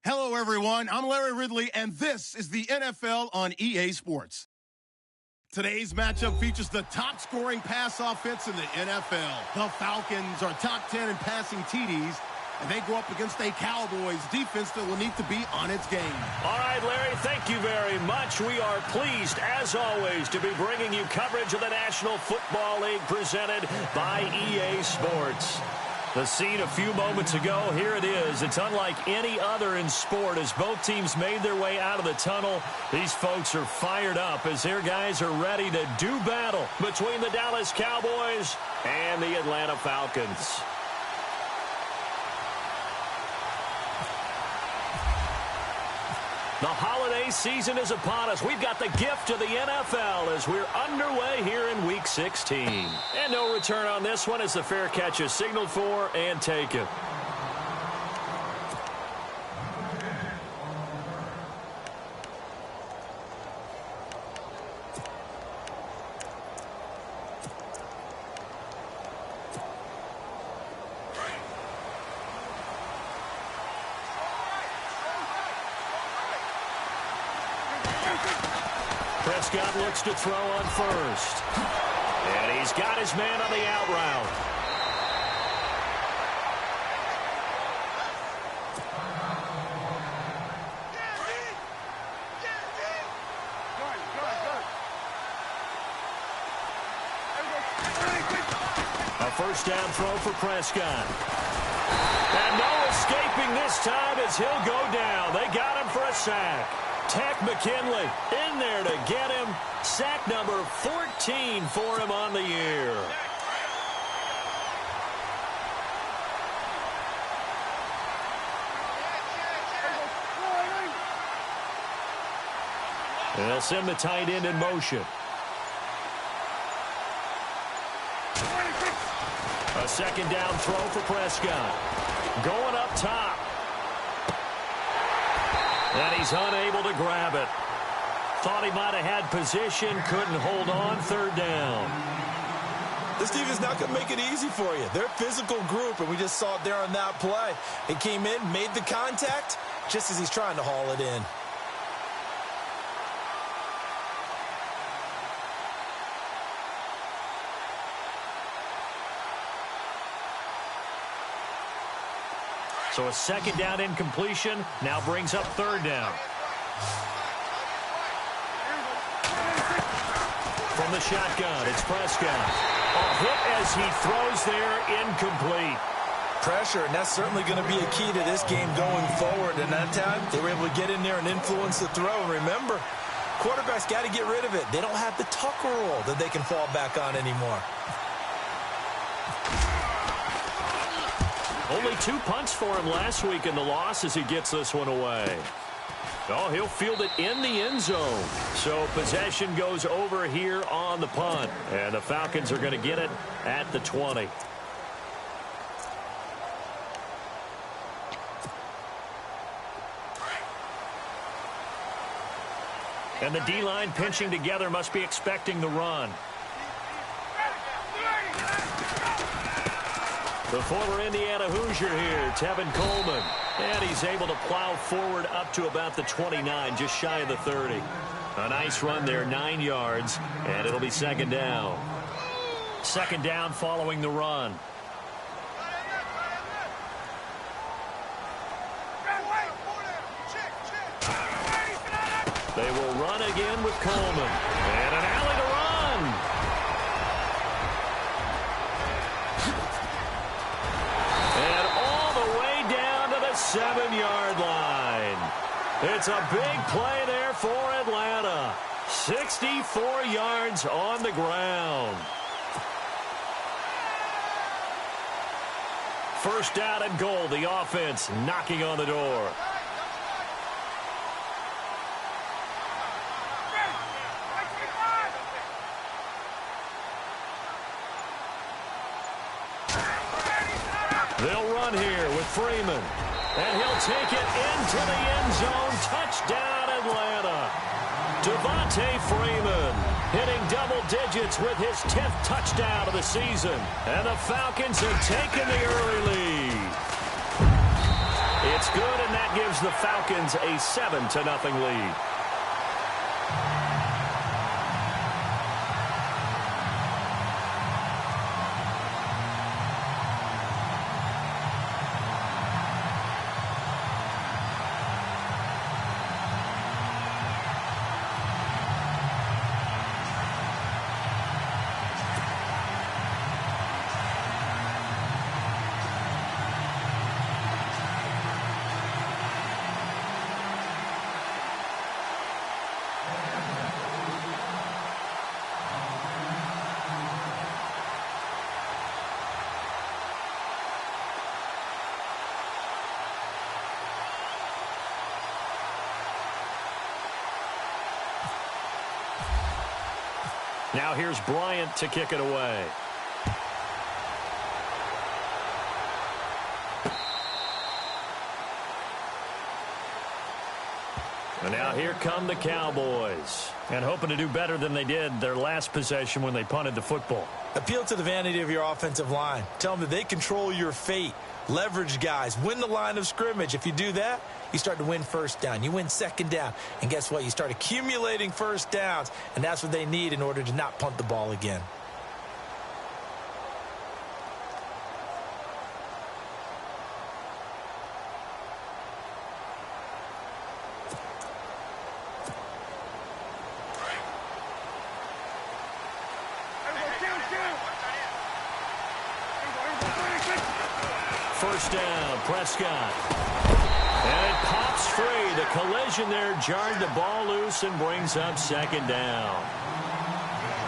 Hello, everyone. I'm Larry Ridley, and this is the NFL on EA Sports. Today's matchup features the top-scoring pass offense in the NFL. The Falcons are top 10 in passing TDs, and they go up against a Cowboys defense that will need to be on its game. All right, Larry, thank you very much. We are pleased, as always, to be bringing you coverage of the National Football League presented by EA Sports. The scene a few moments ago, here it is. It's unlike any other in sport as both teams made their way out of the tunnel. These folks are fired up as their guys are ready to do battle between the Dallas Cowboys and the Atlanta Falcons. The holiday season is upon us. We've got the gift of the NFL as we're underway here in Week 16. And no return on this one as the fair catch is signaled for and taken. Prescott looks to throw on first. And he's got his man on the out route. A first down throw for Prescott. And no escaping this time as he'll go down. They got him for a sack. Tack McKinley in there to get him. Sack number 14 for him on the year. They'll send the tight end in motion. A second down throw for Prescott. Going up top. And he's unable to grab it. Thought he might have had position, couldn't hold on, third down. This defense not going to make it easy for you. They're a physical group, and we just saw it there on that play. It came in, made the contact, just as he's trying to haul it in. So a second down incompletion now brings up third down. From the shotgun, it's Prescott. A hit as he throws there, incomplete. Pressure, and that's certainly going to be a key to this game going forward. And that time, they were able to get in there and influence the throw. And remember, quarterbacks got to get rid of it. They don't have the Tucker rule that they can fall back on anymore. Only 2 punts for him last week in the loss as he gets this one away. Oh, he'll field it in the end zone. So possession goes over here on the punt. And the Falcons are going to get it at the 20. And the D-line pinching together must be expecting the run. The former Indiana Hoosier here, Tevin Coleman. And he's able to plow forward up to about the 29, just shy of the 30. A nice run there, 9 yards, and it'll be second down. Second down following the run. They will run again with Coleman. And an alley to run. And all the way down to the 7-yard line. It's a big play there for Atlanta. 64 yards on the ground. First down and goal, the offense knocking on the door. They'll run here with Freeman. And he'll take it into the end zone. Touchdown, Atlanta. Devontae Freeman hitting double digits with his 10th touchdown of the season. And the Falcons have taken the early lead. It's good, and that that gives the Falcons a 7-0 lead. Now here's Bryant to kick it away. And now here come the Cowboys. And hoping to do better than they did their last possession when they punted the football. Appeal to the vanity of your offensive line. Tell them that they control your fate. Leverage guys. Win the line of scrimmage. If you do that, you start to win first down. You win second down. And guess what? You start accumulating first downs. And that's what they need in order to not punt the ball again. First down, Prescott. And it pops free. The collision there jarred the ball loose and brings up second down.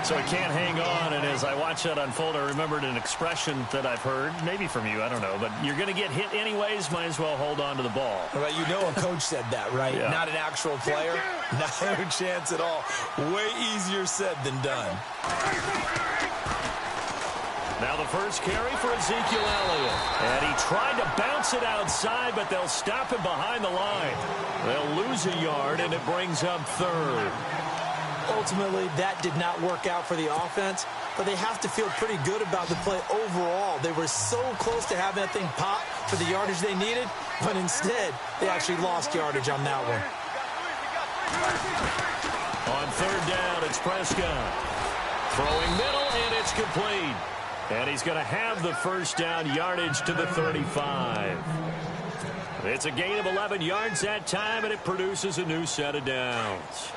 So he can't hang on, and as I watch that unfold, I remembered an expression that I've heard, maybe from you, I don't know, but you're going to get hit anyways, might as well hold on to the ball. Well, you know a coach said that, right? Yeah. Not an actual player. No chance at all. Way easier said than done. Now the first carry for Ezekiel Elliott. And he tried to bounce it outside, but they'll stop him behind the line. They'll lose a yard, and it brings up third. Ultimately, that did not work out for the offense, but they have to feel pretty good about the play overall. They were so close to having that thing pop for the yardage they needed, but instead, they actually lost yardage on that one. On third down, it's Prescott. Throwing middle, and it's complete. And he's going to have the first down, yardage to the 35. It's a gain of 11 yards that time, and it produces a new set of downs.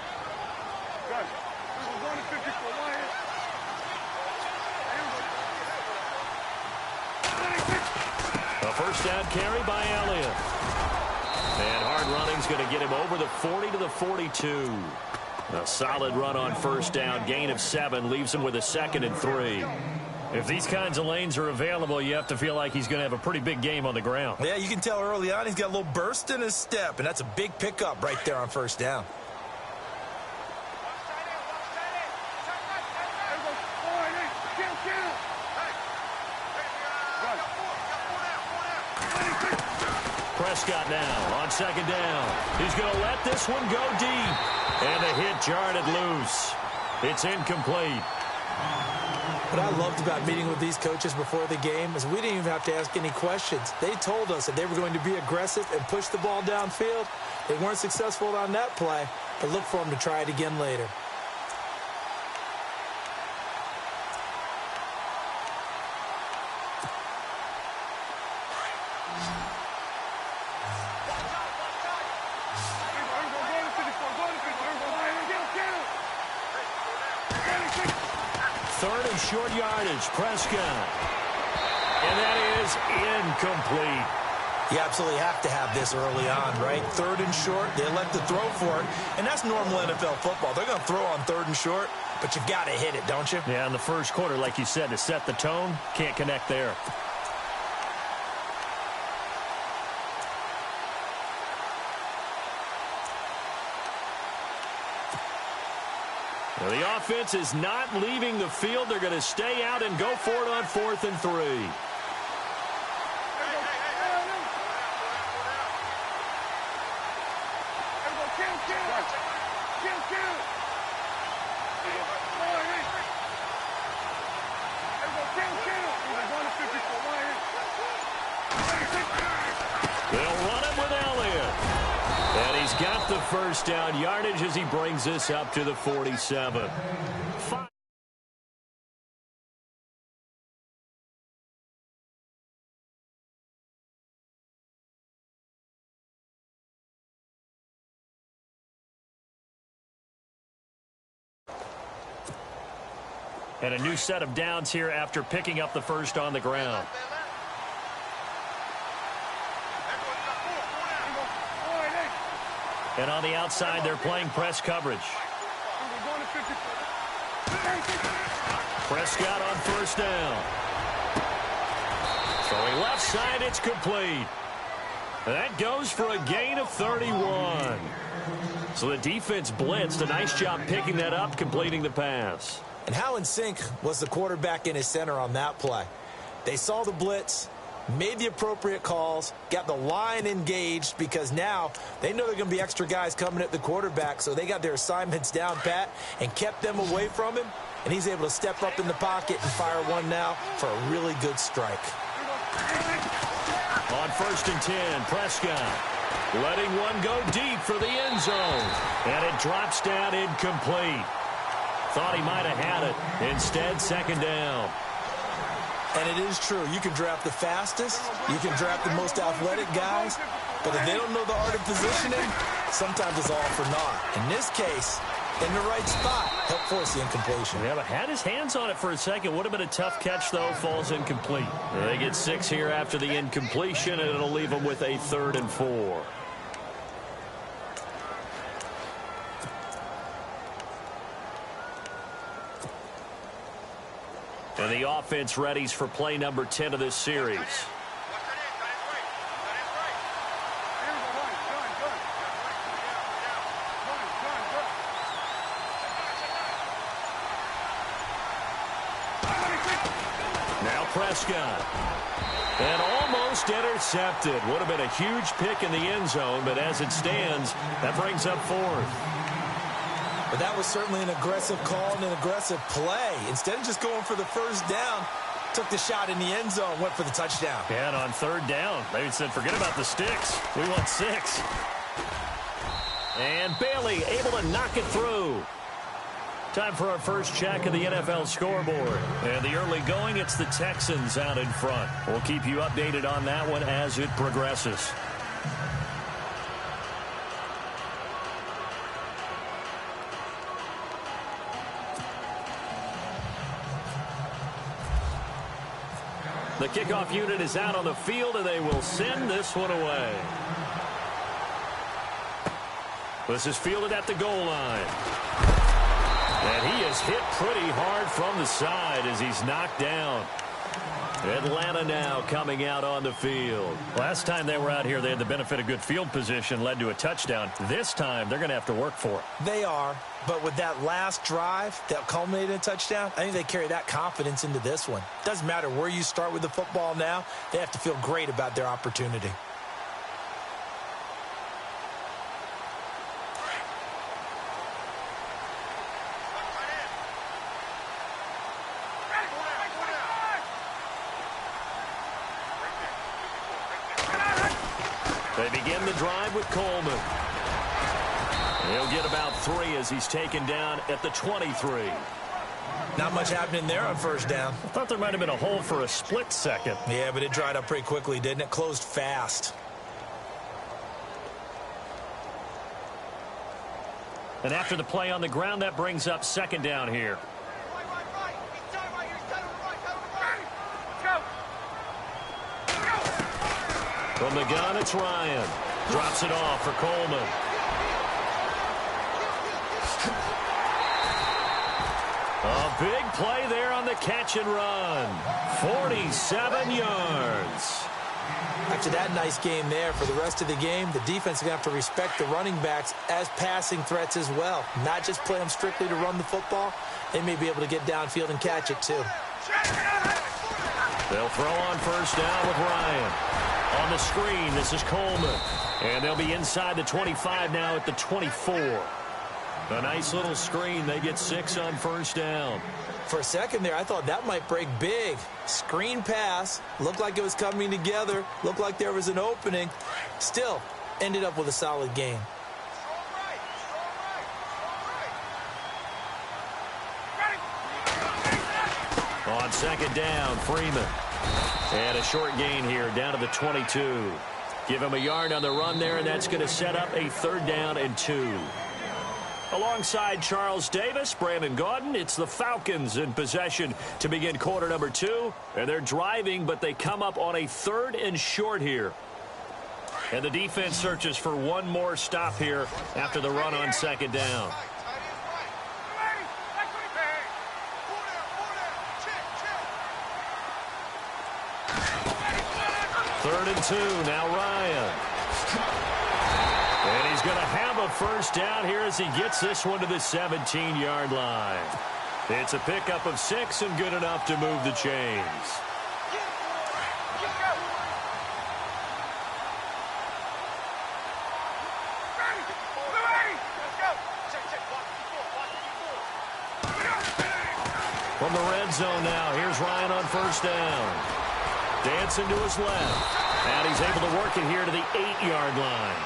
A first down carry by Elliott. And hard running's going to get him over the 40 to the 42. A solid run on first down, gain of 7, leaves him with a 2nd and 3. If these kinds of lanes are available, you have to feel like he's going to have a pretty big game on the ground. Yeah, you can tell early on he's got a little burst in his step, and that's a big pickup right there on first down. Prescott now on second down. He's going to let this one go deep. And the hit jarred it loose. It's incomplete. What I loved about meeting with these coaches before the game is we didn't even have to ask any questions. They told us that they were going to be aggressive and push the ball downfield. They weren't successful on that play, but look for them to try it again later. Third and short yardage, Prescott. And that is incomplete. You absolutely have to have this early on, right? Third and short, they elect to throw for it, and that's normal NFL football. They're going to throw on third and short, but you've got to hit it, don't you? Yeah, in the first quarter, like you said, to set the tone, can't connect there. Well, the offense is not leaving the field. They're going to stay out and go for it on 4th and 3. They'll run it with Elliott. first down yardage as he brings this up to the 47. And a new set of downs here after picking up the first on the ground. And on the outside, they're playing press coverage. Prescott on first down. Throwing left side, it's complete. That goes for a gain of 31. So the defense blitzed. A nice job picking that up, completing the pass. And how in sync was the quarterback in his center on that play? They saw the blitz, made the appropriate calls, got the line engaged because now they know there are going to be extra guys coming at the quarterback, so they got their assignments down pat and kept them away from him, and he's able to step up in the pocket and fire one now for a really good strike. On 1st and 10, Prescott letting one go deep for the end zone, and it drops down incomplete. Thought he might have had it. Instead, second down. And it is true. You can draft the fastest. You can draft the most athletic guys. But if they don't know the art of positioning, sometimes it's all for naught. In this case, in the right spot, help force the incompletion. Yeah, but had his hands on it for a second. Would have been a tough catch, though. Falls incomplete. They get 6 here after the incompletion, and it'll leave them with a 3rd and 4. And the offense readies for play number 10 of this series. Now Prescott. And almost intercepted. Would have been a huge pick in the end zone, but as it stands, that brings up 4th. But that was certainly an aggressive call and an aggressive play. Instead of just going for the first down, took the shot in the end zone, went for the touchdown. Yeah, and on 3rd down, they said, forget about the sticks. We want 6. And Bailey able to knock it through. Time for our first check of the NFL scoreboard. And the early going, it's the Texans out in front. We'll keep you updated on that one as it progresses. The kickoff unit is out on the field, and they will send this one away. This is fielded at the goal line. And he is hit pretty hard from the side as he's knocked down. Atlanta now coming out on the field. Last time they were out here, they had the benefit of good field position, led to a touchdown. This time, they're going to have to work for it. They are, but with that last drive that culminated in a touchdown, I think they carry that confidence into this one. Doesn't matter where you start with the football now, they have to feel great about their opportunity. They begin the drive with Coleman. He'll get about 3 as he's taken down at the 23. Not much happening there on first down. I thought there might have been a hole for a split second. Yeah, but it dried up pretty quickly, didn't it? Closed fast. And after the play on the ground, that brings up second down here. From the gun, it's Ryan. Drops it off for Coleman. A big play there on the catch and run. 47 yards. After that nice game there, for the rest of the game, the defense is going to have to respect the running backs as passing threats as well. Not just play them strictly to run the football. They may be able to get downfield and catch it too. They'll throw on first down with Ryan. On the screen, this is Coleman. And they'll be inside the 25 now at the 24. A nice little screen. They get 6 on first down. For a second there, I thought that might break big. Screen pass. Looked like it was coming together. Looked like there was an opening. Still, ended up with a solid game. On second down, Freeman. And a short gain here, down to the 22. Give him a yard on the run there, and that's going to set up a 3rd down and 2. Alongside Charles Davis, Brandon Gaudin, it's the Falcons in possession to begin quarter number 2. And they're driving, but they come up on a 3rd and short here. And the defense searches for one more stop here after the run on second down. 3rd and 2, now Ryan. And he's going to have a 1st down here as he gets this one to the 17-yard line. It's a pickup of 6 and good enough to move the chains. From the red zone now, here's Ryan on 1st down. Dancing to his left. And he's able to work it here to the 8-yard line.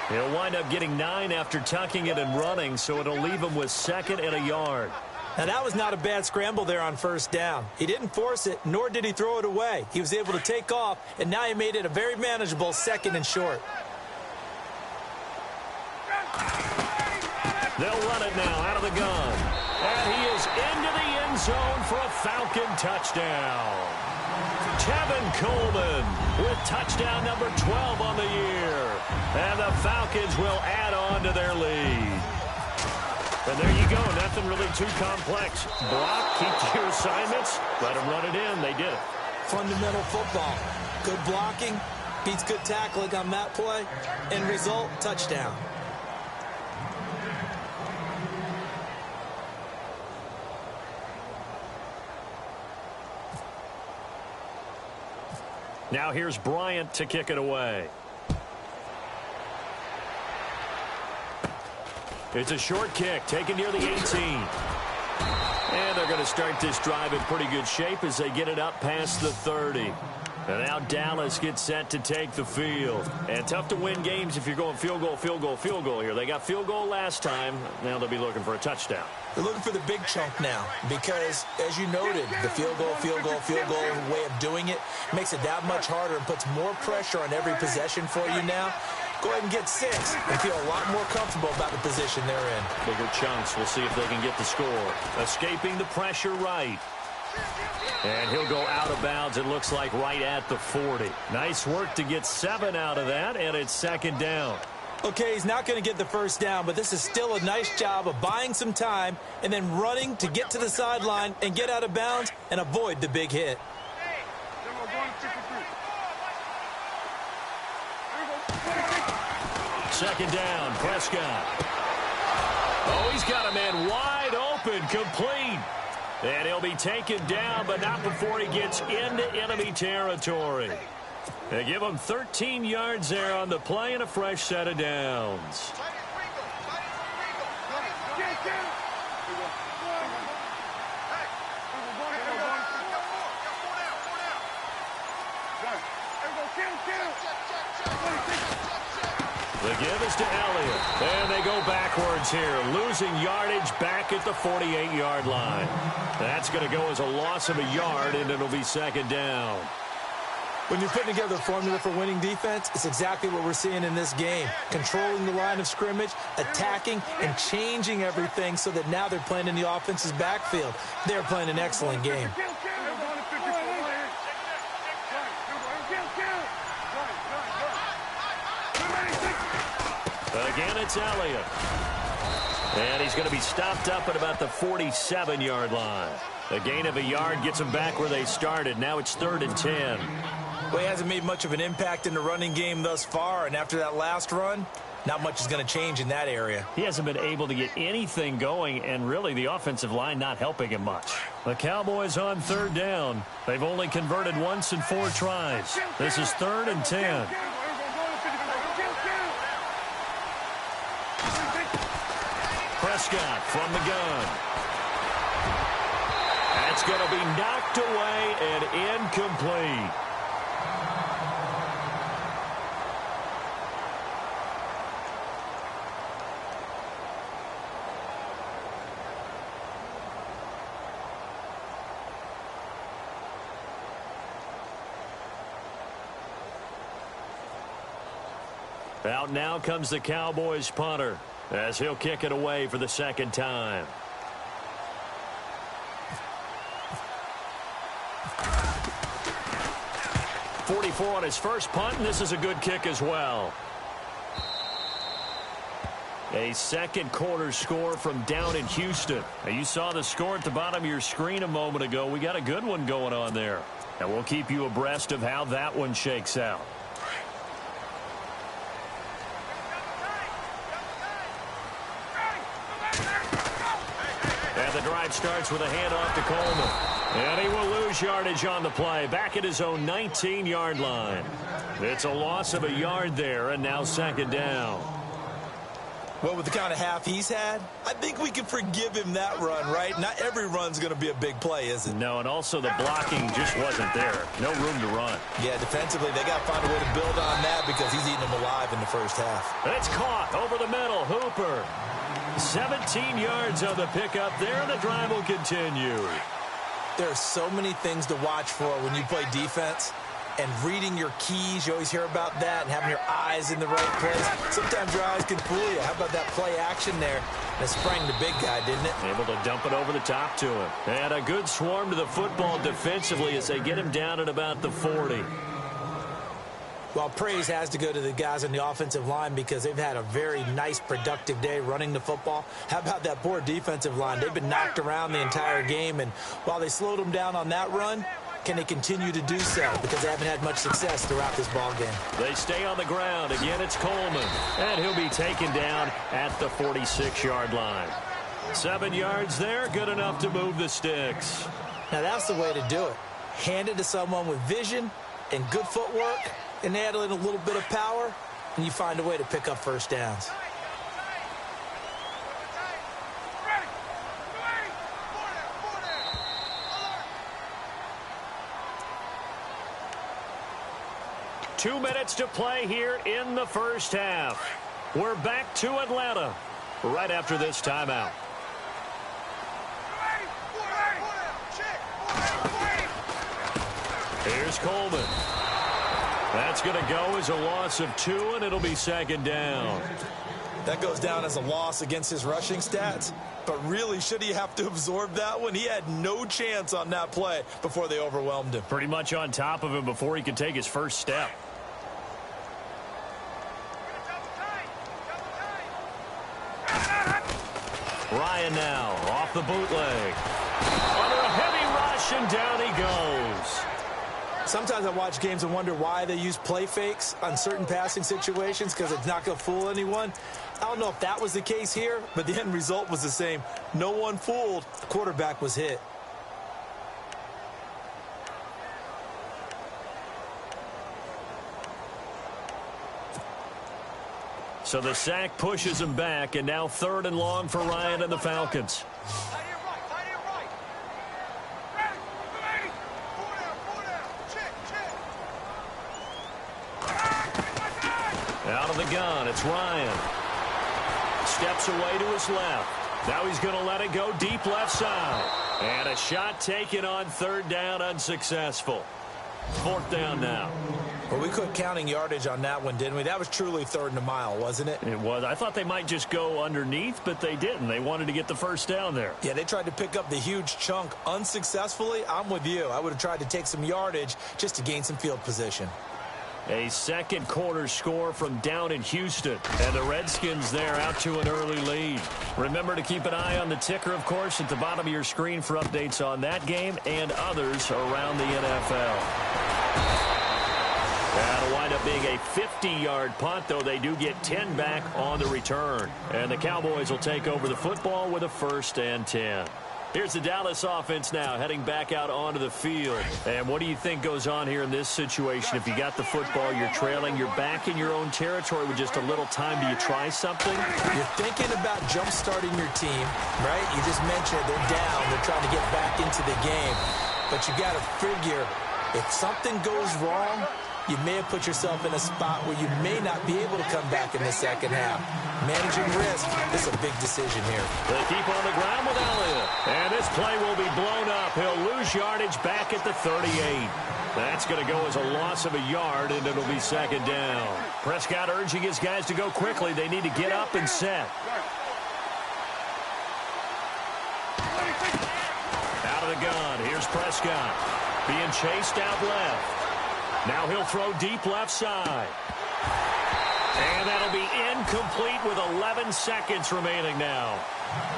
He'll wind up getting 9 after tucking it and running, so it'll leave him with 2nd and a yard. Now, that was not a bad scramble there on 1st down. He didn't force it, nor did he throw it away. He was able to take off, and now he made it a very manageable 2nd and short. They'll run it now out of the gun. And he is into the end zone for a Falcon touchdown. Tevin Coleman with touchdown number 12 on the year. And the Falcons will add on to their lead. And there you go. Nothing really too complex. Block, keep your assignments, let them run it in. They did it. Fundamental football. Good blocking, beats good tackling on that play. End result, touchdown. Now here's Bryant to kick it away. It's a short kick taken near the 18. And they're going to start this drive in pretty good shape as they get it up past the 30. And now Dallas gets set to take the field. And tough to win games if you're going field goal, field goal, field goal here. They got field goal last time. Now they'll be looking for a touchdown. They're looking for the big chunk now because, as you noted, the field goal way of doing it makes it that much harder and puts more pressure on every possession for you now. Go ahead and get 6 and feel a lot more comfortable about the position they're in. Bigger chunks. We'll see if they can get the score. Escaping the pressure right. And he'll go out of bounds, it looks like, right at the 40. Nice work to get 7 out of that, and it's 2nd down. Okay, he's not going to get the 1st down, but this is still a nice job of buying some time and then running to get to the sideline and get out of bounds and avoid the big hit. Second down, Prescott. Oh, he's got a man wide open, complete. And he'll be taken down, but not before he gets into enemy territory. They give him 13 yards there on the play and a fresh set of downs. The give is to Elliott. And they go backwards here, losing yardage back at the 48-yard line. That's going to go as a loss of a yard, and it'll be 2nd down. When you're putting together a formula for winning defense, it's exactly what we're seeing in this game. Controlling the line of scrimmage, attacking, and changing everything so that now they're playing in the offense's backfield. They're playing an excellent game. Again, it's Elliott. And he's going to be stopped up at about the 47-yard line. A gain of a yard gets them back where they started. Now it's 3rd and 10. Well, he hasn't made much of an impact in the running game thus far, and after that last run, not much is going to change in that area. He hasn't been able to get anything going, and really the offensive line not helping him much. The Cowboys on 3rd down. They've only converted once in 4 tries. This is 3rd and 10. Prescott from the gun. That's going to be knocked away and incomplete. Out now comes the Cowboys punter as he'll kick it away for the second time. .44 on his first punt, and this is a good kick as well. A second quarter score from down in Houston. Now, you saw the score at the bottom of your screen a moment ago. We got a good one going on there. And we'll keep you abreast of how that one shakes out. And the drive starts with a handoff to Coleman. And he will lose yardage on the play. Back at his own 19-yard line. It's a loss of a yard there, and now second down. Well, with the kind of half he's had, I think we can forgive him that run, right? Not every run's going to be a big play, is it? No, and also the blocking just wasn't there. No room to run. Yeah, defensively, they got to find a way to build on that because he's eating them alive in the first half. And it's caught over the middle. Hooper. 17 yards on the pickup there, and the drive will continue. There are so many things to watch for when you play defense. And reading your keys, you always hear about that, and having your eyes in the right place. Sometimes your eyes can fool you. How about that play action there? And it sprang the big guy, didn't it? Able to dump it over the top to him. And a good swarm to the football defensively as they get him down at about the 40. Well, praise has to go to the guys on the offensive line because they've had a very nice, productive day running the football. How about that poor defensive line? They've been knocked around the entire game, and while they slowed them down on that run, can they continue to do so? Because they haven't had much success throughout this ball game. They stay on the ground. Again, it's Coleman. And he'll be taken down at the 46-yard line. 7 yards there, good enough to move the sticks. Now, that's the way to do it. Hand it to someone with vision and good footwork, and add in a little bit of power, and you find a way to pick up first downs. Two minutes to play here in the first half. We're back to Atlanta right after this timeout. Here's Coleman. That's going to go as a loss of 2, and it'll be second down. That goes down as a loss against his rushing stats. But really, should he have to absorb that one? He had no chance on that play before they overwhelmed him. Pretty much on top of him before he could take his first step. Ryan now off the bootleg. Under a heavy rush, and down he goes. Sometimes I watch games and wonder why they use play fakes on certain passing situations because it's not going to fool anyone. I don't know if that was the case here, but the end result was the same. No one fooled. The quarterback was hit. So the sack pushes him back, and now 3rd and long for Ryan and the Falcons. Out of the gun, it's Ryan. Steps away to his left. Now he's going to let it go deep left side. And a shot taken on 3rd down, unsuccessful. 4th down now. Well, we quit counting yardage on that one, didn't we? That was truly 3rd and a mile, wasn't it? It was. I thought they might just go underneath, but they didn't. They wanted to get the first down there. Yeah, they tried to pick up the huge chunk unsuccessfully. I'm with you. I would have tried to take some yardage just to gain some field position. A second quarter score from down in Houston. And the Redskins there out to an early lead. Remember to keep an eye on the ticker, of course, at the bottom of your screen for updates on that game and others around the NFL. That'll wind up being a 50-yard punt, though they do get 10 back on the return. And the Cowboys will take over the football with a 1st and 10. Here's the Dallas offense now heading back out onto the field. And what do you think goes on here in this situation? If you got the football, you're trailing, you're back in your own territory with just a little time. Do you try something? You're thinking about jump-starting your team, right? You just mentioned they're down. They're trying to get back into the game. But you got to figure if something goes wrong, you may have put yourself in a spot where you may not be able to come back in the second half. Managing risk is a big decision here. They keep on the ground with Elliott. And this play will be blown up. He'll lose yardage back at the 38. That's going to go as a loss of a yard, and it'll be second down. Prescott urging his guys to go quickly. They need to get up and set. Out of the gun. Here's Prescott. Being chased out left. Now he'll throw deep left side. And that'll be incomplete with 11 seconds remaining now.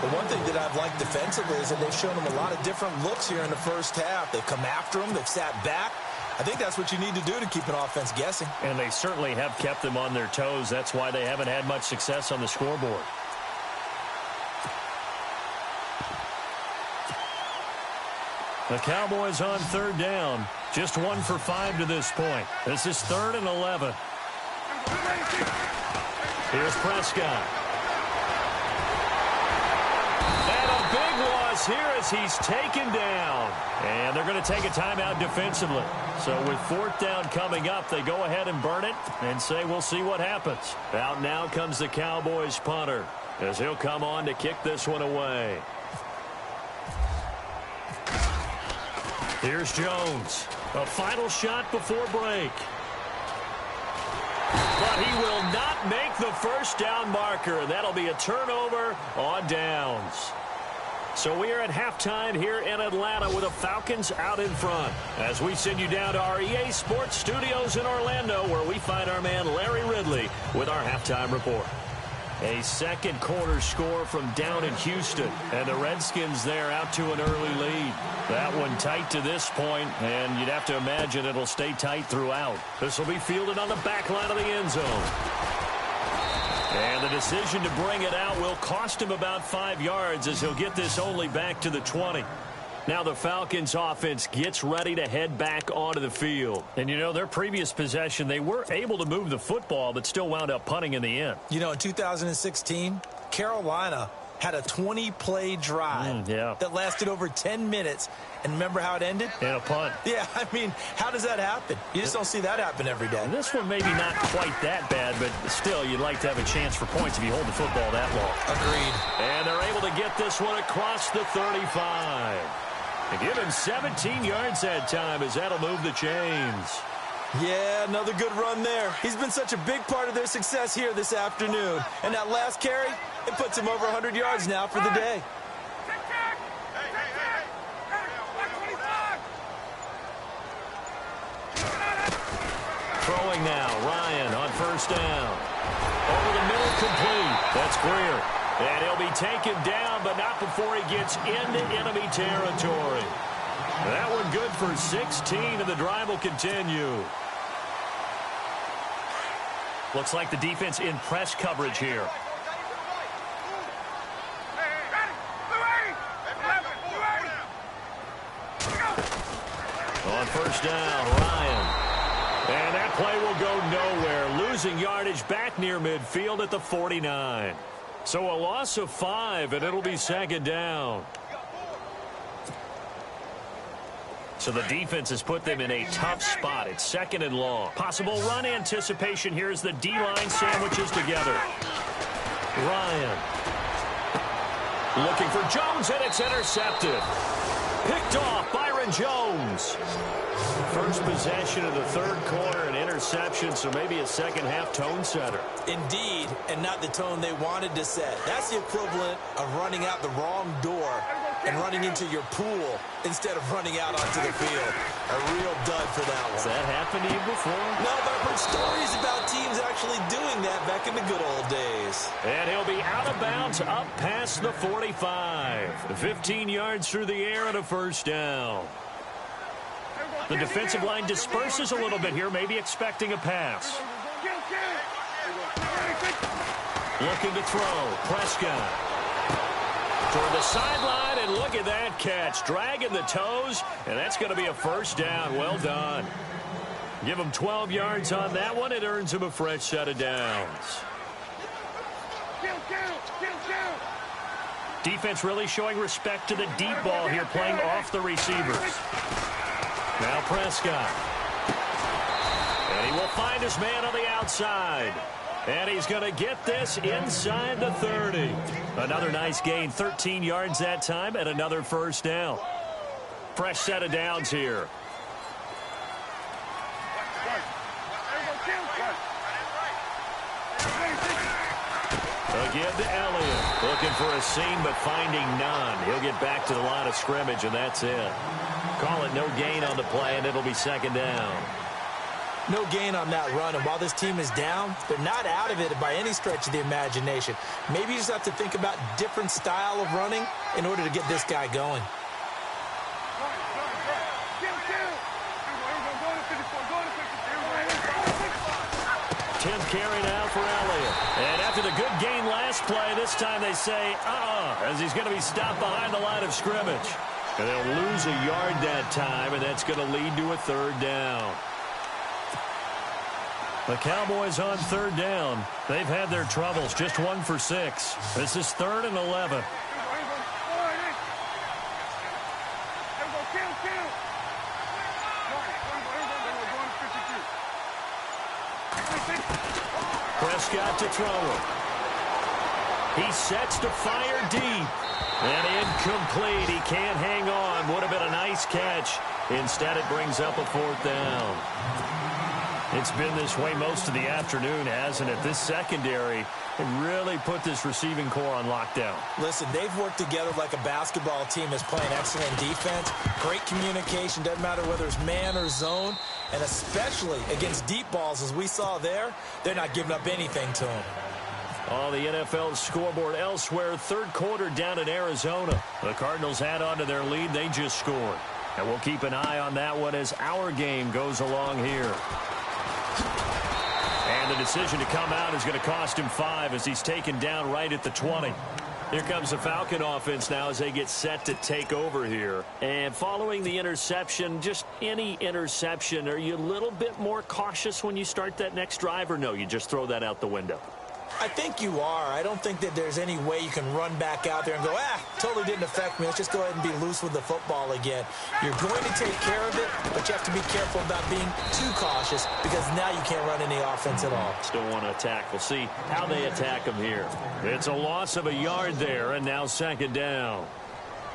The one thing that I've liked defensively is that they've shown them a lot of different looks here in the first half. They've come after them. They've sat back. I think that's what you need to do to keep an offense guessing. And they certainly have kept them on their toes. That's why they haven't had much success on the scoreboard. The Cowboys on third down. Just 1 for 5 to this point. This is 3rd and 11. Here's Prescott. And a big loss here as he's taken down. And they're going to take a timeout defensively. So with 4th down coming up, they go ahead and burn it and say we'll see what happens. Out now comes the Cowboys punter as he'll come on to kick this one away. Here's Jones. A final shot before break. But he will not make the first down marker. That'll be a turnover on downs. So we are at halftime here in Atlanta with the Falcons out in front. As we send you down to our EA Sports Studios in Orlando, where we find our man Larry Ridley with our halftime report. A second quarter score from down in Houston. And the Redskins there out to an early lead. That one tight to this point, and you'd have to imagine it'll stay tight throughout. This will be fielded on the back line of the end zone. And the decision to bring it out will cost him about 5 yards as he'll get this only back to the 20. Now the Falcons offense gets ready to head back onto the field. And you know, their previous possession, they were able to move the football but still wound up punting in the end. You know, in 2016, Carolina had a 20-play drive that lasted over 10 minutes. And remember how it ended? And a punt. Yeah, I mean, how does that happen? You just don't see that happen every day. And this one maybe not quite that bad, but still, you'd like to have a chance for points if you hold the football that long. Agreed. And they're able to get this one across the 35. And give him 17 yards that time as that'll move the chains. Yeah, another good run there. He's been such a big part of their success here this afternoon. And that last carry, it puts him over 100 yards now for the day. Throwing now, Ryan on first down. Over the middle, complete. That's Greer. And he'll be taken down, but not before he gets into enemy territory. That one good for 16, and the drive will continue. Looks like the defense in press coverage here. On first down, Ryan. And that play will go nowhere. Losing yardage back near midfield at the 49. So a loss of 5, and it'll be second down. So the defense has put them in a tough spot. It's second and long. Possible run anticipation here as the D-line sandwiches together. Ryan. Looking for Jones, and it's intercepted. Picked off Byron Jones. First possession of the third quarter, an interception, so maybe a second-half tone setter. Indeed, and not the tone they wanted to set. That's the equivalent of running out the wrong door and running into your pool instead of running out onto the field. A real dud for that one. Has that happened to you before? No, but I've heard stories about teams actually doing that back in the good old days. And he'll be out of bounds up past the 45. 15 yards through the air and a first down. The defensive line disperses a little bit here, maybe expecting a pass. Looking to throw. Prescott. Toward the sideline, and look at that catch. Dragging the toes, and that's going to be a first down. Well done. Give him 12 yards on that one. It earns him a fresh set of downs. Defense really showing respect to the deep ball here, playing off the receivers. Now Prescott. And He will find his man on the outside. And he's going to get this inside the 30. Another nice gain, 13 yards that time, and another first down. Fresh set of downs here. Again to Elliott. Looking for a seam, but finding none. He'll get back to the line of scrimmage, and that's it. Call it no gain on the play, and it'll be second down. No gain on that run, and while this team is down, they're not out of it by any stretch of the imagination. Maybe you just have to think about different style of running in order to get this guy going. 10th carry now for Elliott. And after the good gain last play, this time they say, as he's going to be stopped behind the line of scrimmage. And they'll lose a yard that time, and that's going to lead to a third down. The Cowboys on third down. They've had their troubles, just 1 for 6. This is 3rd and 11. Prescott to throw it. He sets to fire deep. And incomplete. He can't hang on. Would have been a nice catch. Instead, it brings up a 4th down. It's been this way most of the afternoon, hasn't it? This secondary really put this receiving core on lockdown. Listen, they've worked together like a basketball team that's playing excellent defense. Great communication. Doesn't matter whether it's man or zone. And especially against deep balls, as we saw there, they're not giving up anything to them. On the NFL scoreboard elsewhere, 3rd quarter down in Arizona. The Cardinals add on to their lead. They just scored. And we'll keep an eye on that one as our game goes along here. And the decision to come out is going to cost him 5 as he's taken down right at the 20. Here comes the Falcon offense now as they get set to take over here. And following the interception, just any interception, are you a little bit more cautious when you start that next drive, or no, you just throw that out the window? I think you are. I don't think that there's any way you can run back out there and go, totally didn't affect me. Let's just go ahead and be loose with the football again. You're going to take care of it, but you have to be careful about being too cautious because now you can't run any offense at all. Still want to attack. We'll see how they attack him here. It's a loss of a yard there, and now second down.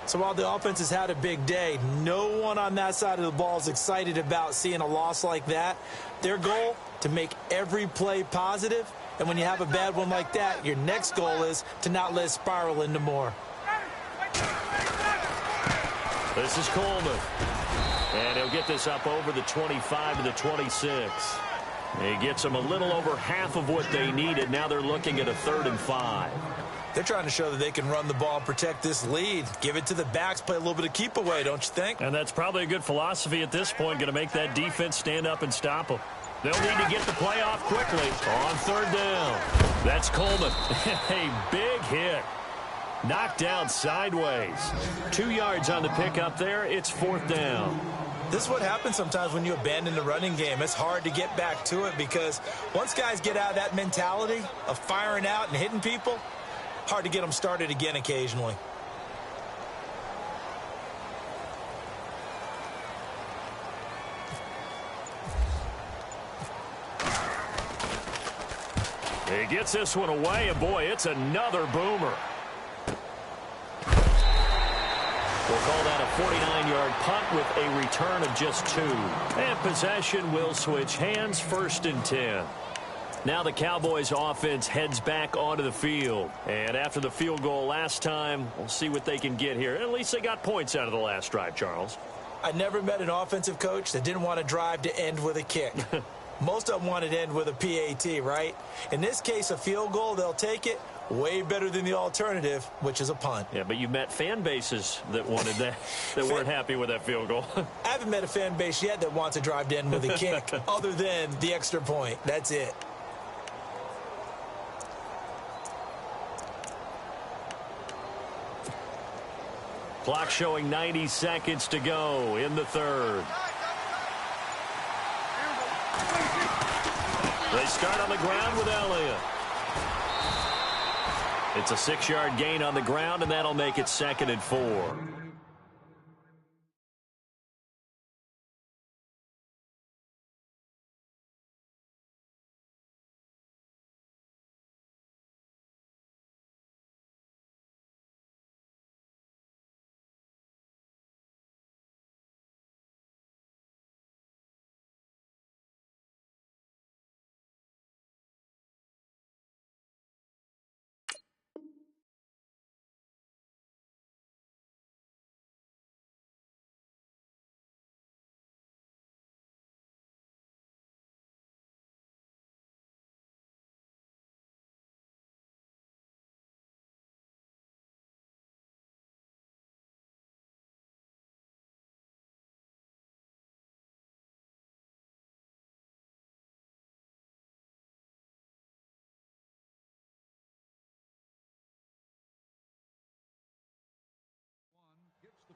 So while the offense has had a big day, no one on that side of the ball is excited about seeing a loss like that. Their goal, to make every play positive. And when you have a bad one like that, your next goal is to not let it spiral into more. This is Coleman. And he'll get this up over the 25 to the 26. He gets them a little over half of what they needed. Now they're looking at a 3rd and 5. They're trying to show that they can run the ball and protect this lead. Give it to the backs, play a little bit of keep away, don't you think? And that's probably a good philosophy at this point, going to make that defense stand up and stop them. They'll need to get the play off quickly on 3rd down. That's Coleman. A big hit. Knocked down sideways. 2 yards on the pickup there. It's 4th down. This is what happens sometimes when you abandon the running game. It's hard to get back to it because once guys get out of that mentality of firing out and hitting people, hard to get them started again occasionally. He gets this one away, and boy, it's another boomer. We'll call that a 49-yard punt with a return of just 2. And possession will switch hands, 1st and 10. Now the Cowboys offense heads back onto the field. And after the field goal last time, we'll see what they can get here. At least they got points out of the last drive, Charles. I never met an offensive coach that didn't want to drive to end with a kick. Most of them wanted to end with a PAT, right? In this case, a field goal, they'll take it. Way better than the alternative, which is a punt. Yeah, but you met fan bases that wanted that, that weren't happy with that field goal. I haven't met a fan base yet that wants to drive to end with a kick other than the extra point. That's it. Clock showing 90 seconds to go in the 3rd. They start on the ground with Elliott. It's a 6-yard gain on the ground, and that'll make it 2nd and 4.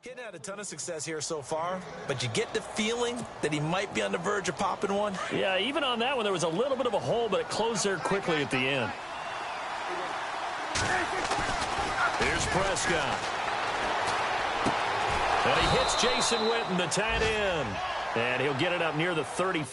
Getting had a ton of success here so far, but you get the feeling that he might be on the verge of popping one. Yeah, even on that one, there was a little bit of a hole, but it closed there quickly at the end. Here's Prescott. And he hits Jason Witten, the tight end. And he'll get it up near the 30.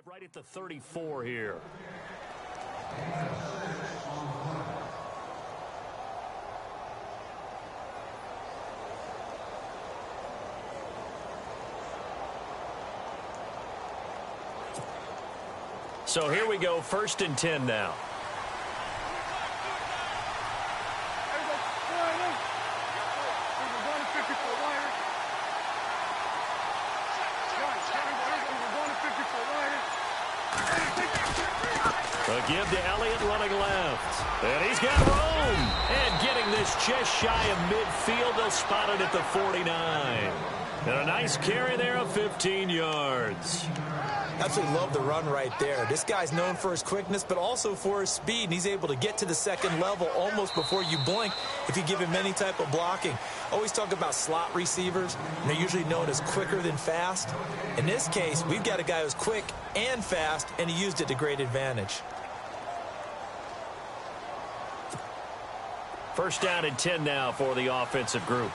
Right at the 34 here. So here we go, 1st and 10 now. A give to Elliott running left. And he's got room. And getting this just shy of midfield. They'll spot it at the 49. And a nice carry there of 15 yards. Absolutely love the run right there. This guy's known for his quickness, but also for his speed. And he's able to get to the second level almost before you blink if you give him any type of blocking. Always talk about slot receivers, and they're usually known as quicker than fast. In this case, we've got a guy who's quick and fast, and he used it to great advantage. 1st down and 10 now for the offensive group.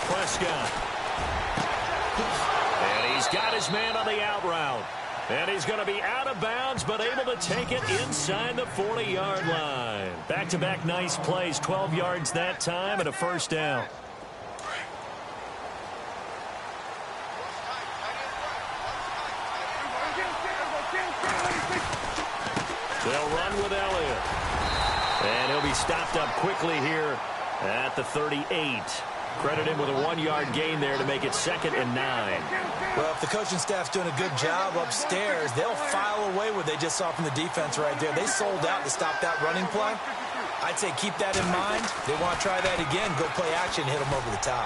Prescott. And he's got his man on the out route. And he's going to be out of bounds, but able to take it inside the 40-yard line. Back-to-back nice plays, 12 yards that time, and a 1st down. They'll run with Elliott. And he'll be stopped up quickly here at the 38. Credit him with a 1-yard gain there to make it 2nd and 9. Well, if the coaching staff's doing a good job upstairs, they'll file away what they just saw from the defense right there. They sold out to stop that running play. I'd say keep that in mind. They want to try that again. Go play action, hit them over the top.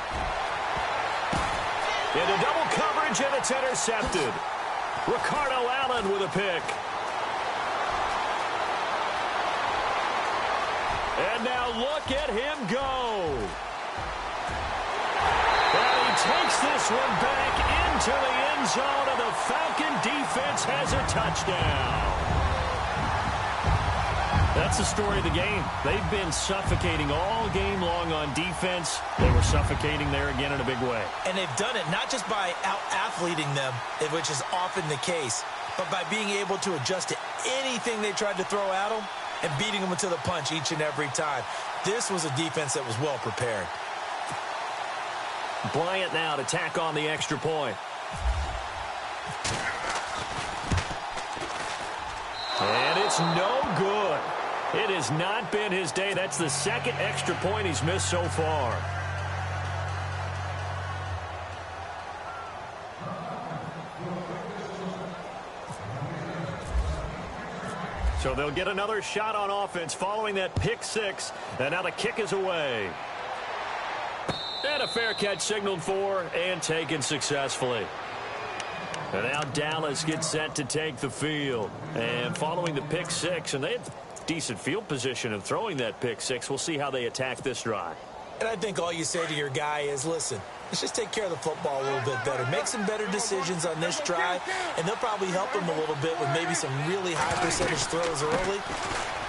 Into double coverage, and it's intercepted. Ricardo Allen with a pick. And now look at him go. And he takes this one back into the end zone, and the Falcon defense has a touchdown. That's the story of the game. They've been suffocating all game long on defense. They were suffocating there again in a big way. And they've done it not just by out-athleting them, which is often the case, but by being able to adjust to anything they tried to throw at them and beating them to the punch each and every time. This was a defense that was well prepared. Bryant now to tack on the extra point. And it's no good. It has not been his day. That's the 2nd extra point he's missed so far. So they'll get another shot on offense following that pick 6. And now the kick is away. And a fair catch signaled for and taken successfully. And now Dallas gets set to take the field. And following the pick 6, and they had decent field position of throwing that pick 6. We'll see how they attack this drive. And I think all you say to your guy is, listen, let's just take care of the football a little bit better. Make some better decisions on this drive, and they'll probably help them a little bit with maybe some really high percentage throws early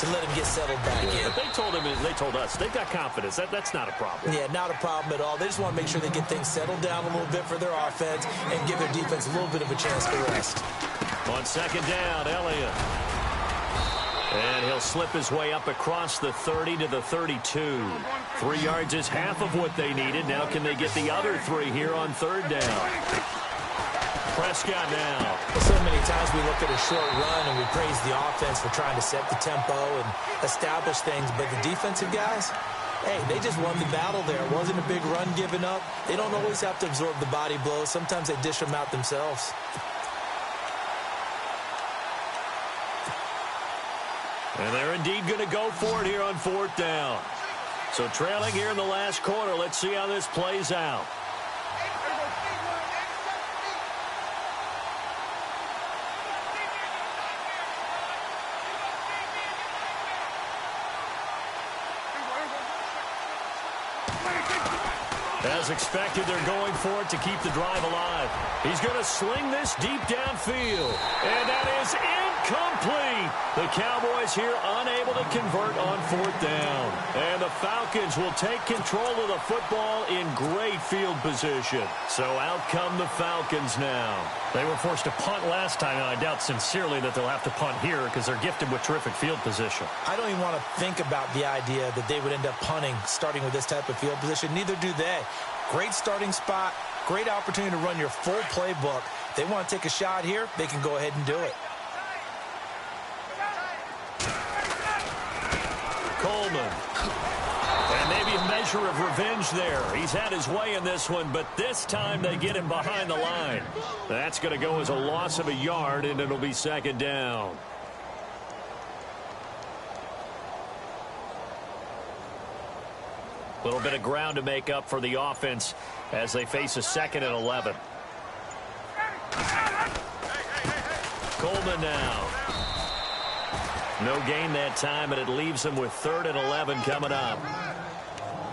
to let him get settled back in. But they told us they've got confidence. That's not a problem. Yeah, not a problem at all. They just want to make sure they get things settled down a little bit for their offense and give their defense a little bit of a chance to rest. On second down, Elliott. And he'll slip his way up across the 30 to the 32. 3 yards is half of what they needed. Now can they get the other 3 here on third down? Prescott now. Well, so many times we look at a short run and we praise the offense for trying to set the tempo and establish things, but the defensive guys, hey, they just won the battle there. It wasn't a big run given up. They don't always have to absorb the body blows. Sometimes they dish them out themselves. And they're indeed going to go for it here on fourth down. So trailing here in the last quarter. Let's see how this plays out. As expected, they're going for it to keep the drive alive. He's going to sling this deep downfield. And that is incomplete. The Cowboys here unable to convert on fourth down. And the Falcons will take control of the football in great field position. So out come the Falcons now. They were forced to punt last time, and I doubt sincerely that they'll have to punt here because they're gifted with terrific field position. I don't even want to think about the idea that they would end up punting starting with this type of field position. Neither do they. Great starting spot, great opportunity to run your full playbook. If they want to take a shot here, they can go ahead and do it. Coleman. And maybe a measure of revenge there. He's had his way in this one, but this time they get him behind the line. That's going to go as a loss of a yard, and it'll be second down. A little bit of ground to make up for the offense as they face a 2nd and 11. Coleman now. No gain that time, and it leaves them with 3rd and 11 coming up.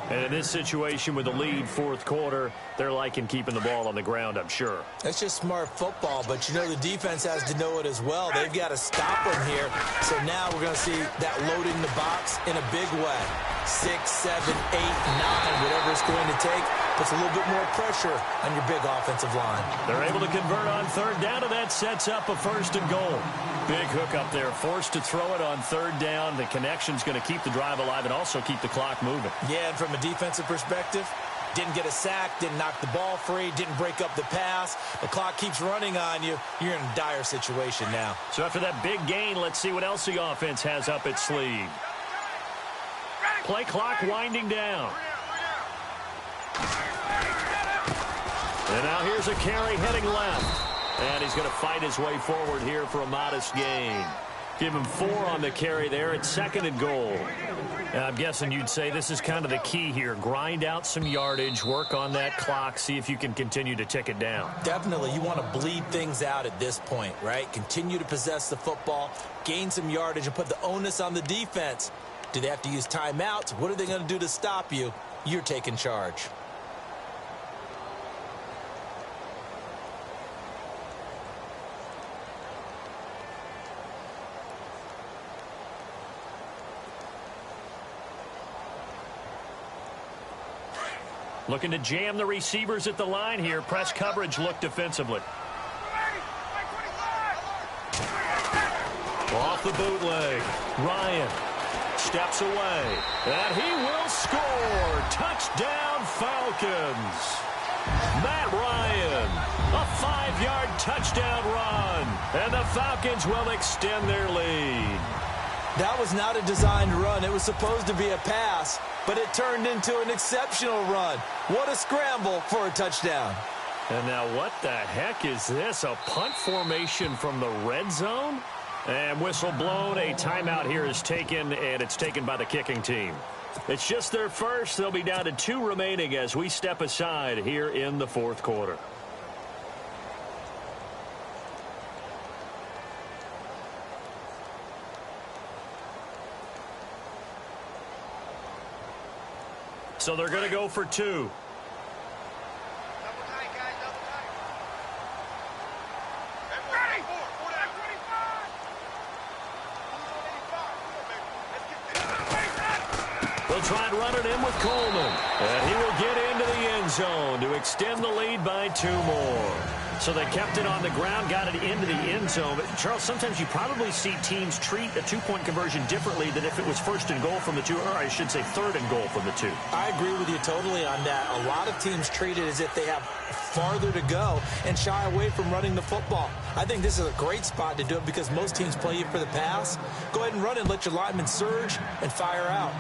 And in this situation with the lead, fourth quarter, they're liking keeping the ball on the ground, I'm sure. That's just smart football, but you know the defense has to know it as well. They've got to stop them here. So now we're going to see that load in the box in a big way. 6, 7, 8, 9, whatever it's going to take, puts a little bit more pressure on your big offensive line. They're able to convert on third down, and that sets up a 1st and goal. Big hook up there, forced to throw it on third down. The connection's going to keep the drive alive and also keep the clock moving. Yeah, and from a defensive perspective, didn't get a sack, didn't knock the ball free, didn't break up the pass. The clock keeps running on you. You're in a dire situation now. So after that big gain, let's see what else the offense has up its sleeve. Play clock winding down. And now here's a carry heading left. And he's going to fight his way forward here for a modest gain. Give him 4 on the carry there. It's 2nd and goal. And I'm guessing you'd say this is kind of the key here. Grind out some yardage, work on that clock, see if you can continue to tick it down. Definitely. You want to bleed things out at this point, right? Continue to possess the football, gain some yardage, and put the onus on the defense. Do they have to use timeouts? What are they going to do to stop you? You're taking charge. Looking to jam the receivers at the line here. Press coverage look defensively. Off the bootleg. Ryan steps away. And he will score. Touchdown Falcons. Matt Ryan. A 5-yard touchdown run. And the Falcons will extend their lead. That was not a designed run. It was supposed to be a pass, but it turned into an exceptional run. What a scramble for a touchdown. And now what the heck is this? A punt formation from the red zone? And whistle blown. A timeout here is taken, and it's taken by the kicking team. It's just their first. They'll be down to 2 remaining as we step aside here in the fourth quarter. So they're going to go for 2. tried running in with Coleman. And he will get into the end zone to extend the lead by 2 more. So they kept it on the ground, got it into the end zone. But, Charles, sometimes you probably see teams treat a 2-point conversion differently than if it was 1st and goal from the 2, or I should say 3rd and goal from the 2. I agree with you totally on that. A lot of teams treat it as if they have farther to go and shy away from running the football. I think this is a great spot to do it because most teams play you for the pass. Go ahead and run and let your linemen surge and fire out.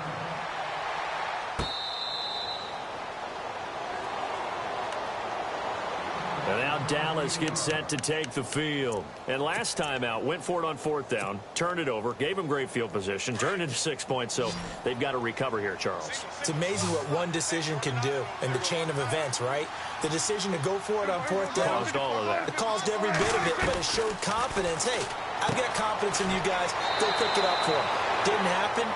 And now Dallas gets set to take the field. And last time out, went for it on 4th down, turned it over, gave them great field position, turned into 6 points, so they've got to recover here, Charles. It's amazing what one decision can do in the chain of events, right? The decision to go for it on 4th down. Caused all of that. It caused every bit of it, but it showed confidence. Hey, I've got confidence in you guys. Go pick it up for them. Didn't happen.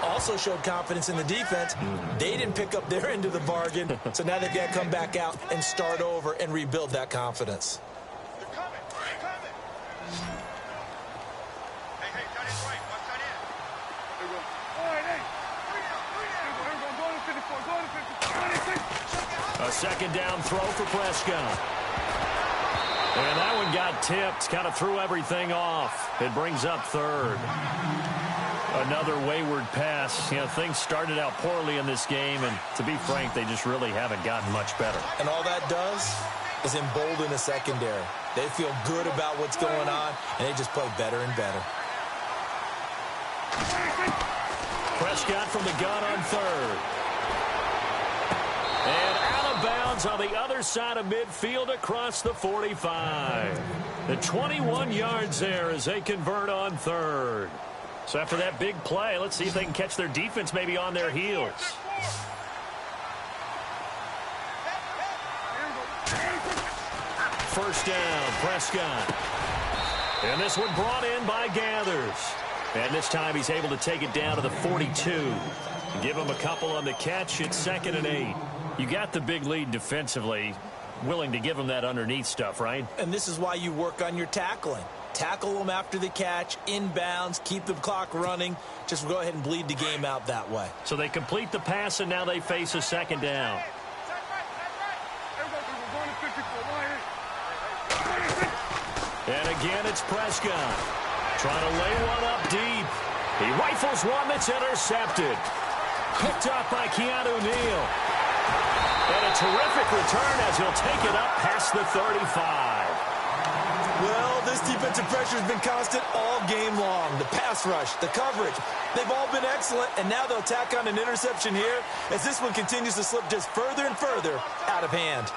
Also showed confidence in the defense. They didn't pick up their end of the bargain, so now they've got to come back out and start over and rebuild that confidence. They're coming. They're coming. Hey, that is right. Watch that in. There we go. All right, hey. Here we go. Go to 54. Go to 54. 26. A 2nd down throw for Prescott. And that one got tipped, kind of threw everything off. It brings up 3rd. Another wayward pass. You know, things started out poorly in this game, and to be frank, they just really haven't gotten much better. And all that does is embolden the secondary. They feel good about what's going on, and they just play better and better. Prescott from the gun on 3rd. And out of bounds on the other side of midfield across the 45. The 21 yards there as they convert on 3rd. So after that big play, let's see if they can catch their defense maybe on their heels. 1st down, Prescott. And this one brought in by Gathers. And this time he's able to take it down to the 42. Give him a couple on the catch. It's 2nd and 8. You got the big lead defensively. Willing to give him that underneath stuff, right? And this is why you work on your tackling. Tackle them after the catch, inbounds, keep the clock running. Just go ahead and bleed the game out that way. So they complete the pass, and now they face a 2nd down. And again, it's Prescott. Trying to lay one up deep. He rifles one that's intercepted. Picked up by Keanu Neal. And a terrific return as he'll take it up past the 35. Well, this defensive pressure has been constant all game long. The pass rush, the coverage, they've all been excellent, and now they'll tack on an interception here as this one continues to slip just further and further out of hand.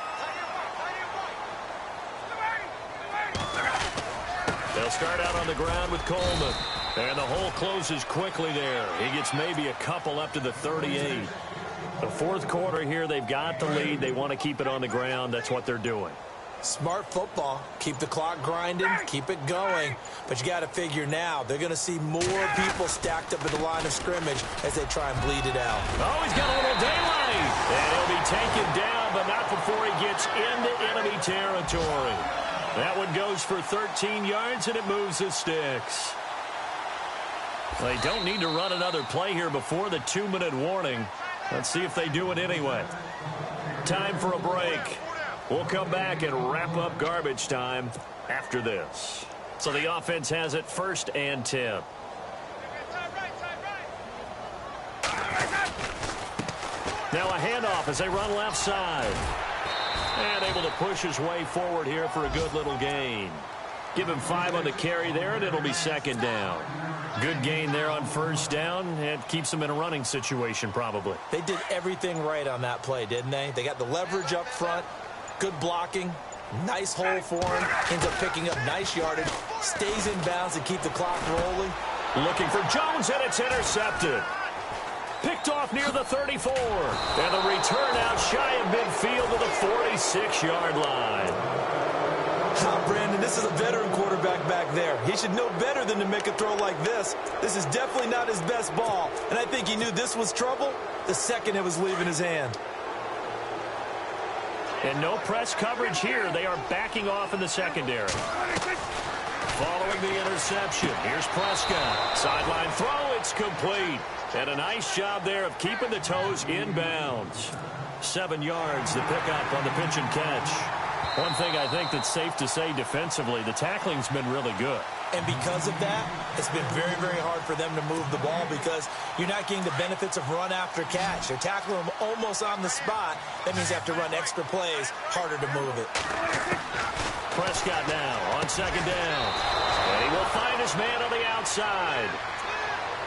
They'll start out on the ground with Coleman. And the hole closes quickly there. He gets maybe a couple up to the 38. The 4th quarter here, they've got the lead. They want to keep it on the ground. That's what they're doing. Smart football. Keep the clock grinding. Keep it going. But you got to figure now, they're going to see more people stacked up at the line of scrimmage as they try and bleed it out. Oh, he's got a little daylight. And he'll be taken down, but not before he gets into enemy territory. That one goes for 13 yards, and it moves the sticks. They don't need to run another play here before the 2-minute warning. Let's see if they do it anyway. Time for a break. We'll come back and wrap up garbage time after this. So the offense has it 1st and 10. Now a handoff as they run left side. And able to push his way forward here for a good little gain. Give him 5 on the carry there, and it'll be 2nd down. Good gain there on 1st down. It keeps them in a running situation probably. They did everything right on that play, didn't they? They got the leverage up front. Good blocking. Nice hole for him. Ends up picking up nice yardage. Stays in bounds and keep the clock rolling. Looking for Jones, and it's intercepted. Picked off near the 34. And the return out shy of midfield to the 46-yard line. Brandon, this is a veteran quarterback back there. He should know better than to make a throw like this. This is definitely not his best ball. And I think he knew this was trouble the second it was leaving his hand. And no press coverage here. They are backing off in the secondary. Following the interception, here's Prescott. Sideline throw, That's complete. And a nice job there of keeping the toes in bounds. 7 yards, the pickup on the pitch and catch. One thing I think that's safe to say defensively, the tackling's been really good. And because of that, it's been very, very hard for them to move the ball because you're not getting the benefits of run after catch. They're tackling them almost on the spot. That means you have to run extra plays, harder to move it. Prescott now on second down. And he will find his man on the outside.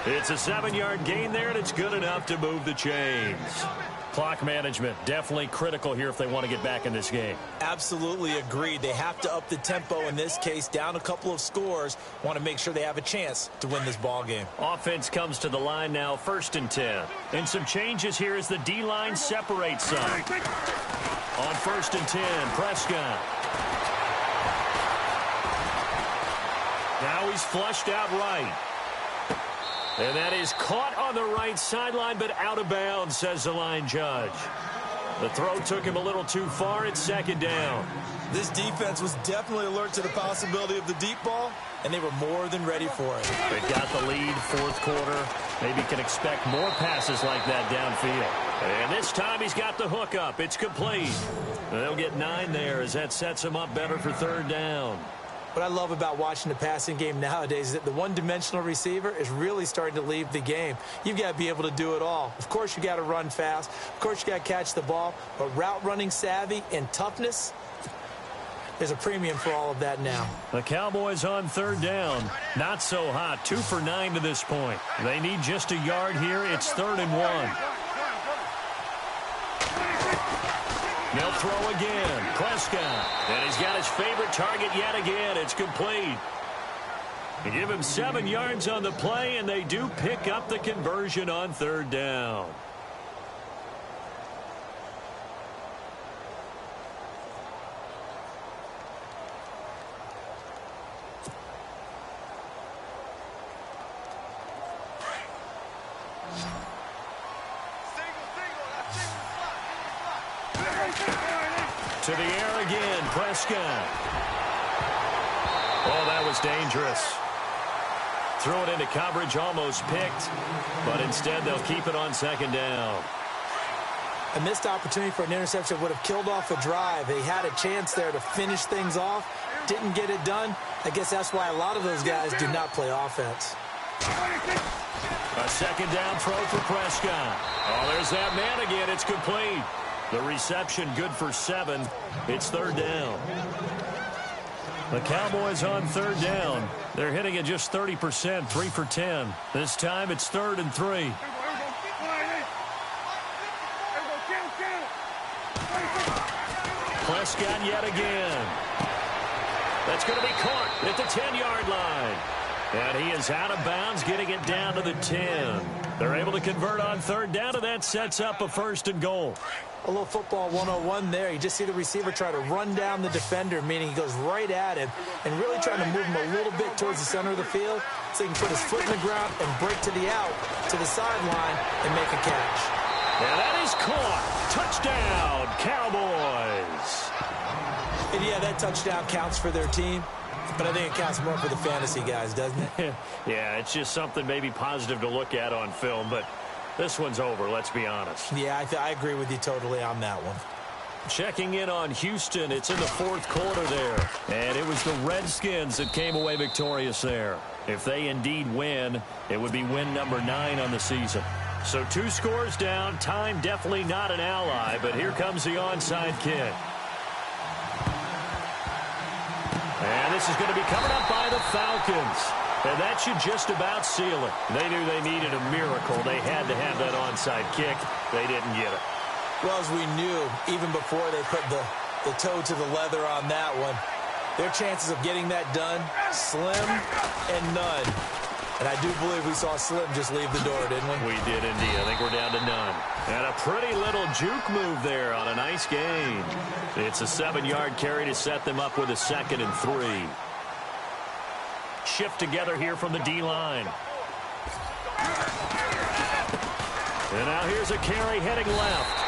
It's a 7-yard gain there, and it's good enough to move the chains. Clock management, definitely critical here if they want to get back in this game. Absolutely agreed. They have to up the tempo in this case, down a couple of scores. Want to make sure they have a chance to win this ball game. Offense comes to the line now, 1st and 10. And some changes here as the D-line separates some. On 1st and 10, Prescott. Now he's flushed out right. And that is caught on the right sideline, but out of bounds, says the line judge. The throw took him a little too far. It's 2nd down. This defense was definitely alert to the possibility of the deep ball, and they were more than ready for it. They got the lead, 4th quarter. Maybe can expect more passes like that downfield. And this time he's got the hook up. It's complete. They'll get 9 there as that sets him up better for 3rd down. What I love about watching the passing game nowadays is that the one-dimensional receiver is really starting to leave the game. You've got to be able to do it all. Of course, you got to run fast. Of course, you got to catch the ball. But route running savvy and toughness, there's a premium for all of that now. The Cowboys on 3rd down. Not so hot. 2 for 9 to this point. They need just a yard here. It's 3rd and 1. They'll throw again. Prescott. And he's got his favorite target yet again. It's complete. They give him 7 yards on the play, and they do pick up the conversion on 3rd down. To the air again, Prescott. Oh, that was dangerous. Threw it into coverage, almost picked, but instead they'll keep it on 2nd down. A missed opportunity for an interception would have killed off a drive. They had a chance there to finish things off, didn't get it done. I guess that's why a lot of those guys do not play offense. A 2nd down throw for Prescott. Oh, there's that man again. It's complete. The reception good for 7. It's 3rd down. The Cowboys on 3rd down. They're hitting at just 30%, 3 for 10. This time it's 3rd and 3. Prescott yet again. That's going to be caught at the 10-yard line. And he is out of bounds, getting it down to the 10. They're able to convert on 3rd down, and that sets up a 1st and goal. A little football 101 there. You just see the receiver try to run down the defender, meaning he goes right at him and really trying to move him a little bit towards the center of the field so he can put his foot in the ground and break to the out, to the sideline, and make a catch. And that is caught. Touchdown, Cowboys. And yeah, that touchdown counts for their team, but I think it counts more for the fantasy guys, doesn't it? Yeah, it's just something maybe positive to look at on film, but this one's over, let's be honest. Yeah, I agree with you totally on that one. Checking in on Houston. It's in the 4th quarter there. And it was the Redskins that came away victorious there. If they indeed win, it would be win number 9 on the season. So 2 scores down. Time definitely not an ally, but here comes the onside kick. And this is going to be covered up by the Falcons. And that should just about seal it. They knew they needed a miracle. They had to have that onside kick. They didn't get it. Well, as we knew, even before they put the toe to the leather on that one, their chances of getting that done, slim and none. And I do believe we saw Slim just leave the door, didn't we? We did indeed. I think we're down to none. And a pretty little juke move there on a nice gain. It's a 7-yard carry to set them up with a 2nd and 3. Shift together here from the D-line. And now here's a carry heading left.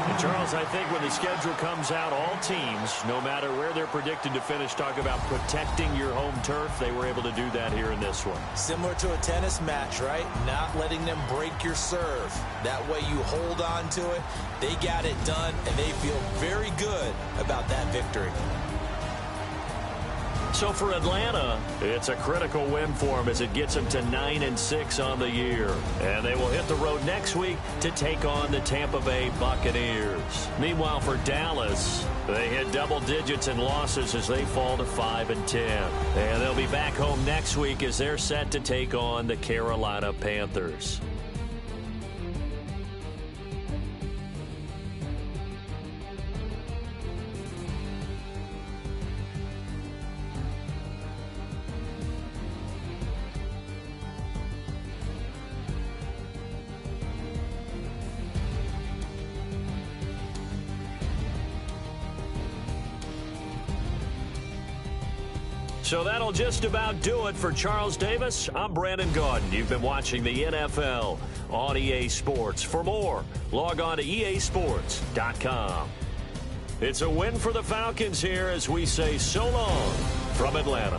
And Charles, I think when the schedule comes out, all teams, no matter where they're predicted to finish, talk about protecting your home turf. They were able to do that here in this one. Similar to a tennis match, right? Not letting them break your serve. That way you hold on to it. They got it done, and they feel very good about that victory. So for Atlanta, it's a critical win for them as it gets them to 9-6 on the year. And they will hit the road next week to take on the Tampa Bay Buccaneers. Meanwhile, for Dallas, they hit double digits in losses as they fall to 5-10. And they'll be back home next week as they're set to take on the Carolina Panthers. So that'll just about do it for Charles Davis. I'm Brandon Gaudin. You've been watching the NFL on EA Sports. For more, log on to easports.com. It's a win for the Falcons here as we say so long from Atlanta.